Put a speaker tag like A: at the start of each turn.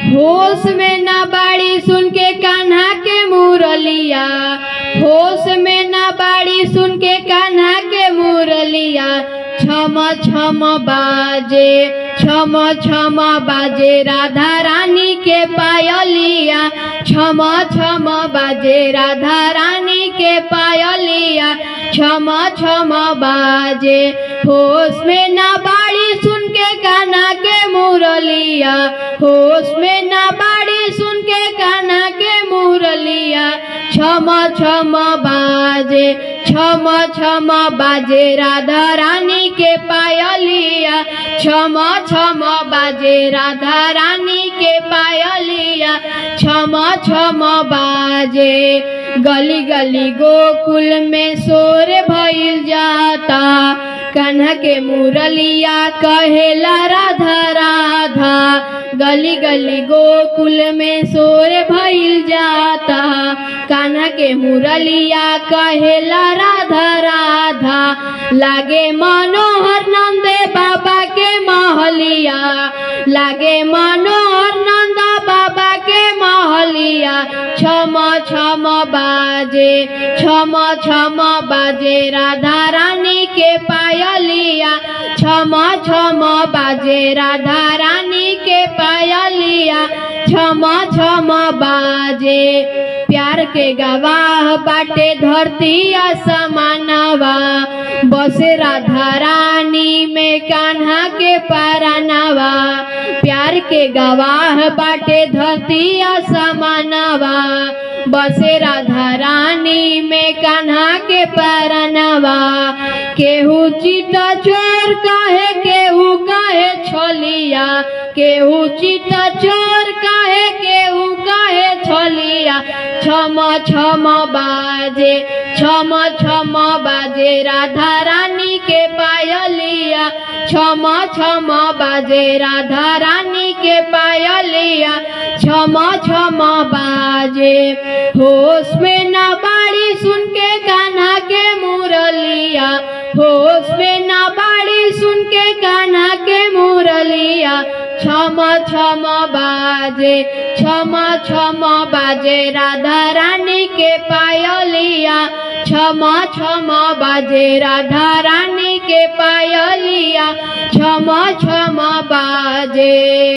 A: होश में ना बाड़ी सुन के कान्हा के मुरलिया, होश में ना बाड़ी सुन के कान्हा के मुरलिया। छम छम बाजे, छम छम बाजे राधा रानी के पायलिया, छम छम बाजे राधा रानी के पायलिया, छम छम बाजे। होश में ना बाड़ी सुन के कान्हा के मुरलिया, होश में ना बाड़ी सुन के कान्हा के मुरलिया। छम छम बाजे, छम छम बाजे राधा रानी के पायलिया, छम छम बाजे राधा रानी के पायलिया, छम छम बाजे। गली गली गोकुल में शोर भइल जाता, कान्हा के मुरलिया कहेला राधा राधा। गली गली गोकुल में शोर भइल जाता, कान्हा के मुरलिया कहेला राधा राधा। लागे मनोहर नंदे बाबा के महलिया, लागे मनोहर नंदा बाबा के महलिया। छम छम बाजे, छम छम बाजे राधा रानी के पायलिया, छम छम बाजे राधा रानी के पायलिया, छम छम बाजे। प्यार के गवाह बाटे धरती आसमानवा, बसे राधा रानी में कान्हा के परानवा। प्यार के गवाह बाटे धरती आसमानवा, बसे राधा रानी में कान्हा के परानवा। केहू चिता चोर कहे, केहू कहे छलिया, केहू चिता चोर कहे, केहू कहे छलिया। छम छम बाजे, छम छम बाजे राधा रानी के पायलिया, छम छम बाजे राधा रानी के पायलिया, छम छम बाजे। होश में ना बाड़ी सुन के कान्हा के मुरलिया, होश में ना बाड़ी सुन के कान्हा के मुरलिया। छम छम बाजे, छम छम बाजे राधा रानी के पायलिया, छम छम बाजे राधा रानी के पायलिया, छम छम बाजे।